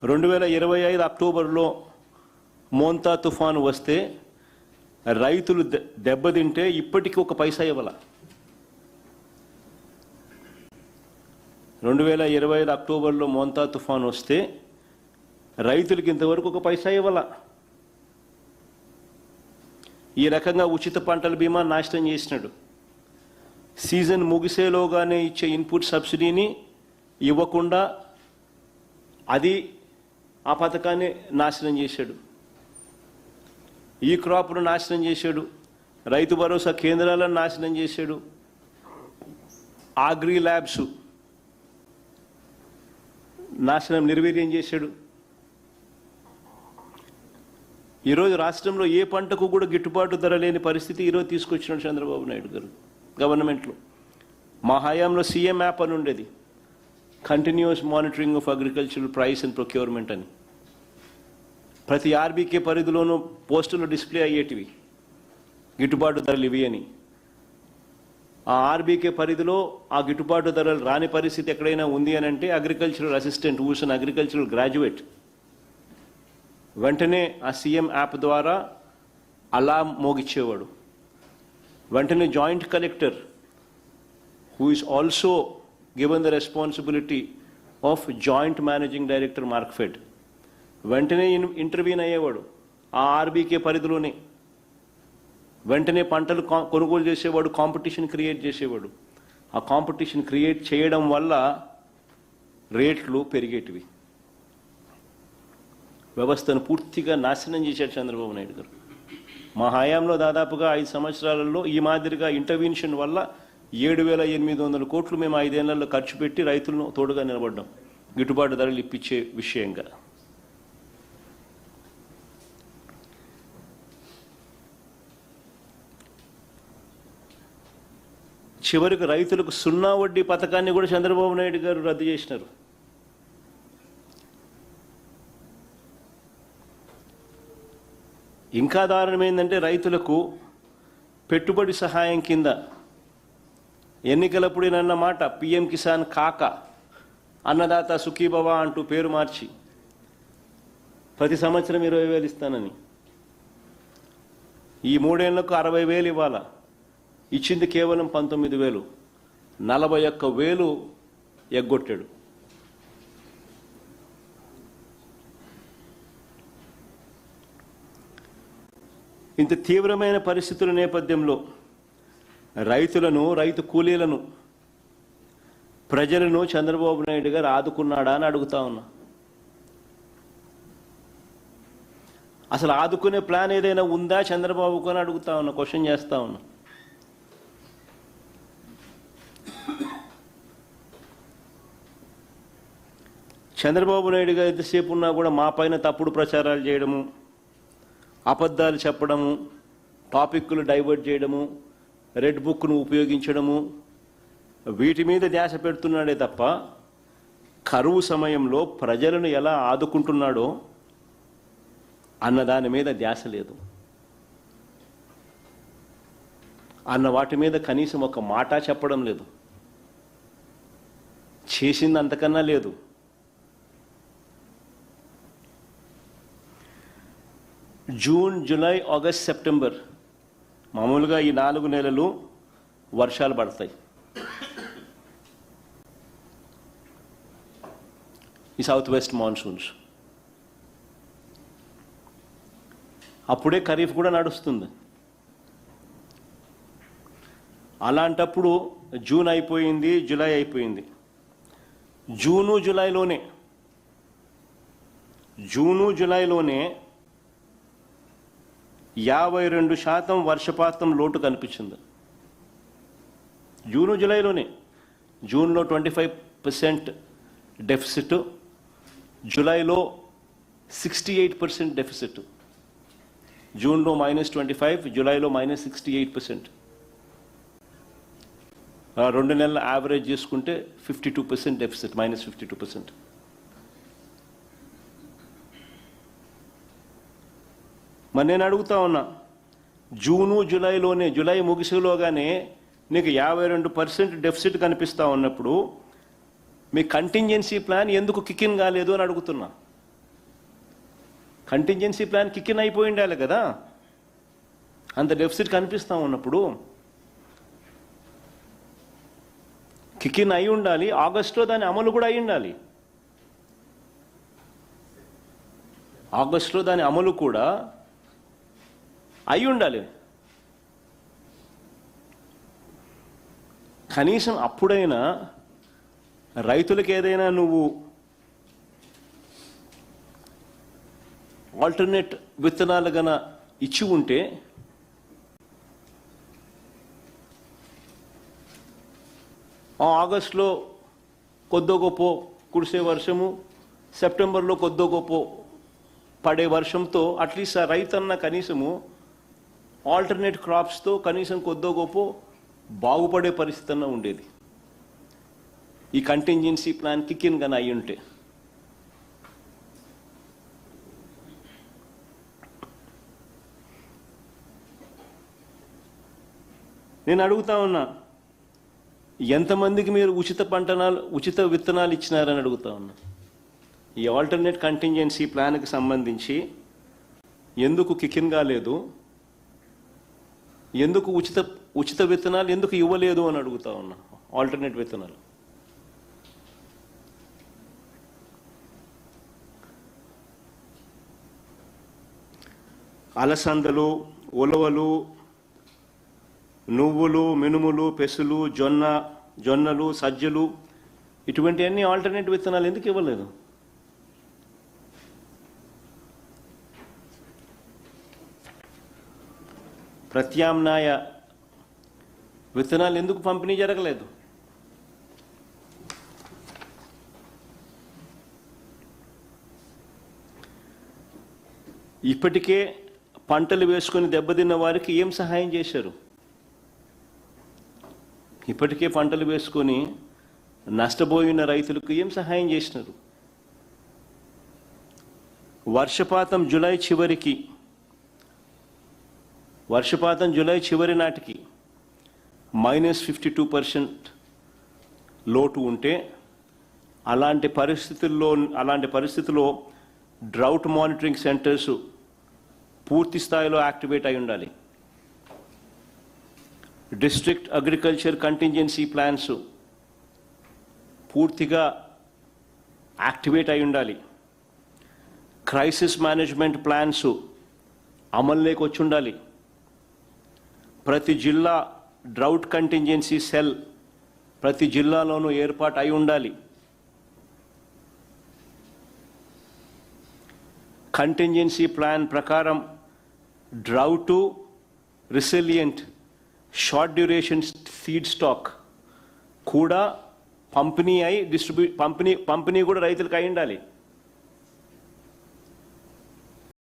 2025 అక్టోబర్లో మోంతా తుఫాను వస్తే రైతులు దెబ్బతింటే ఇప్పటికీ ఒక పైసా ఇవ్వాల. 2025 అక్టోబర్లో మోంతా తుఫాను వస్తే రైతులకి ఇంతవరకు ఒక పైసా ఇవ్వాల. ఈ రకంగా ఉచిత పంటల బీమా నాశనం చేసినాడు. సీజన్ ముగిసేలోగానే ఇచ్చే ఇన్పుట్ సబ్సిడీని ఇవ్వకుండా అది ఆ పథకాన్ని నాశనం చేశాడు. ఈ క్రాప్ను నాశనం చేశాడు. రైతు భరోసా కేంద్రాలను నాశనం చేశాడు. అగ్రి ల్యాబ్స్ నాశనం నిర్వీర్యం చేశాడు. ఈరోజు రాష్ట్రంలో ఏ పంటకు కూడా గిట్టుబాటు ధర లేని పరిస్థితి ఈరోజు తీసుకొచ్చినాడు చంద్రబాబు నాయుడు గారు గవర్నమెంట్లో. మా హయాంలో సీఎం యాప్ అని ఉండేది, continuous monitoring of agricultural price and procurement అని. ప్రతి ఆర్బీకే పరిధిలోనూ పోస్టులు డిస్ప్లే అయ్యేటివి గిట్టుబాటు ధరలు ఇవి అని. ఆ ఆర్బీకే పరిధిలో ఆ గిట్టుబాటు ధరలు రాని పరిస్థితి ఎక్కడైనా ఉంది అని అంటే అగ్రికల్చరల్ అసిస్టెంట్ హూస్ అన్ అగ్రికల్చరల్ గ్రాడ్యుయేట్ వెంటనే ఆ సీఎం యాప్ ద్వారా అలారం మోగిచ్చేవాడు. వెంటనే joint collector who is also given the responsibility of joint managing director Markfed వెంటనే ఇంటర్వ్యూన్ అయ్యేవాడు. ఆ ఆర్బీకే పరిధిలోనే వెంటనే పంటలు కొనుగోలు చేసేవాడు, కాంపిటీషన్ క్రియేట్ చేసేవాడు. ఆ కాంపిటీషన్ క్రియేట్ చేయడం వల్ల రేట్లు పెరిగేటివి. వ్యవస్థను పూర్తిగా నాశనం చేశాడు చంద్రబాబు నాయుడు గారు. మా హయాంలో దాదాపుగా 5 సంవత్సరాలలో ఈ మాదిరిగా ఇంటర్వెన్షన్ వల్ల 7,800 కోట్లు మేము 5 ఏళ్లలో ఖర్చు పెట్టి రైతులను తోడుగా నిలబడ్డాం గిట్టుబాటు ధరలు ఇప్పించే విషయంగా. చివరికి రైతులకు 0 వడ్డీ పథకాన్ని కూడా చంద్రబాబు నాయుడు గారు రద్దు చేసినారు. ఇంకా దారుణం ఏంటంటే రైతులకు పెట్టుబడి సహాయం కింద ఎన్నికలప్పుడేనన్న మాట పిఎం కిసాన్ కాక అన్నదాత సుఖీభవ అంటూ పేరు మార్చి ప్రతి సంవత్సరం 20,000 ఇస్తానని ఈ 3 ఏళ్లకు 60,000 ఇవ్వాలా. ఇచ్చింది కేవలం 19,000. 41,000 ఎగ్గొట్టాడు. ఇంత తీవ్రమైన పరిస్థితుల నేపథ్యంలో రైతులను, రైతు కూలీలను, ప్రజలను చంద్రబాబు నాయుడు గారు ఆదుకున్నాడా అని అడుగుతా ఉన్నా. అసలు ఆదుకునే ప్లాన్ ఏదైనా ఉందా చంద్రబాబుకు అని అడుగుతా ఉన్నా, క్వశ్చన్ చేస్తా ఉన్నా. చంద్రబాబు నాయుడు గారు ఎంతసేపు ఉన్నా కూడా మా పైన తప్పుడు ప్రచారాలు చేయడము, అబద్ధాలు చెప్పడము, టాపిక్లు డైవర్ట్ చేయడము, రెడ్ బుక్ను ఉపయోగించడము, వీటి మీద ధ్యాస పెడుతున్నాడే తప్ప కరువు సమయంలో ప్రజలను ఎలా ఆదుకుంటున్నాడో అన్న దాని మీద ధ్యాస లేదు. అన్న వాటి మీద కనీసం ఒక మాట చెప్పడం లేదు. చేసింది అంతకన్నా లేదు. జూన్, జూలై, ఆగస్ట్, సెప్టెంబర్ మామూలుగా ఈ 4 నెలలు వర్షాలు పడతాయి. ఈ సౌత్ వెస్ట్ మాన్సూన్స్ అప్పుడే ఖరీఫ్ కూడా నడుస్తుంది. అలాంటప్పుడు జూన్ అయిపోయింది, జూలై అయిపోయింది. జూను జూలైలోనే 52% వర్షపాతం లోటు కనిపించింది. జూను జూలైలోనే. జూన్లో 25% డెఫిసిట్, జూలైలో 68% డెఫిసిట్. జూన్లో -25, జూలైలో -68%. 2 నెలల యావరేజ్ చేసుకుంటే 52% డెఫిసిట్, -52%. మరి నేను అడుగుతా ఉన్నా, జూను జూలైలోనే, జూలై ముగిసేలోగానే నీకు 52% డెఫిసిట్ కనిపిస్తూ ఉన్నప్పుడు మీ కంటింజెన్సీ ప్లాన్ ఎందుకు కిక్ ఇన్ కాలేదు అని అడుగుతున్నా. కంటింజెన్సీ ప్లాన్ కిక్ ఇన్ అయిపోయి ఉండాలి కదా, అంత డెఫిసిట్ కనిపిస్తూ ఉన్నప్పుడు. కిక్ ఇన్ అయి ఉండాలి, ఆగస్టులో దాని అమలు కూడా అయి ఉండాలి. ఆగస్టులో దాని అమలు కూడా అయి ఉండాలి. కనీసం అప్పుడైనా రైతులకు ఏదైనా నువ్వు ఆల్టర్నేట్ విత్తనాలు గన ఇచ్చి ఉంటే ఆగస్టులో కొద్దో గొప్ప కురిసే వర్షము, సెప్టెంబర్లో కొద్దో గొప్ప పడే వర్షంతో అట్లీస్ట్ ఆ రైతన్న కనీసము ఆల్టర్నేట్ క్రాప్స్తో కనీసం కొద్దో గొప్ప బాగుపడే పరిస్థితి అన్న ఉండేది. ఈ కంటింజెన్సీ ప్లాన్ కిక్ ఇన్ గాని అయి ఉంటే. నేను అడుగుతా ఉన్నా, ఎంతమందికి మీరు ఉచిత విత్తనాలు ఇచ్చినారని అడుగుతా ఉన్నా. ఈ ఆల్టర్నేట్ కంటింజెన్సీ ప్లాన్కి సంబంధించి ఎందుకు కిక్ ఇన్ కాలేదు, ఎందుకు ఉచిత విత్తనాలు ఎందుకు ఇవ్వలేదు అని అడుగుతా ఉన్నా. ఆల్టర్నేట్ విత్తనాలు అలసందలు, ఉలవలు, నువ్వులు, మినుములు, పెసులు, జొన్నలు, సజ్జలు, ఇటువంటి అన్ని ఆల్టర్నేట్ విత్తనాలు ఎందుకు ఇవ్వలేదు? ప్రత్యామ్నాయ విత్తనాలు ఎందుకు పంపిణీ జరగలేదు? ఇప్పటికే పంటలు వేసుకొని దెబ్బతిన్న వారికి ఏం సహాయం చేశారు? ఇప్పటికే పంటలు వేసుకొని నష్టపోయిన రైతులకు ఏం సహాయం చేసినారు? వర్షపాతం జూలై చివరి నాటికి -52% లోటు ఉంటే, అలాంటి పరిస్థితుల్లో డ్రౌట్ మానిటరింగ్ సెంటర్స్ పూర్తి స్థాయిలో యాక్టివేట్ అయి ఉండాలి. డిస్ట్రిక్ట్ అగ్రికల్చర్ కంటింజెన్సీ ప్లాన్స్ పూర్తిగా యాక్టివేట్ అయి ఉండాలి. క్రైసిస్ మేనేజ్మెంట్ ప్లాన్స్ అమల్లోకి వచ్చి ఉండాలి. ప్రతి జిల్లా డ్రౌట్ కంటింజెన్సీ సెల్ ప్రతి జిల్లాలోనూ ఏర్పాటు అయి ఉండాలి. కంటింజెన్సీ ప్లాన్ ప్రకారం drought resilient short duration seed stock కూడా పంపిణీ కూడా రైతులకు అయి ఉండాలి.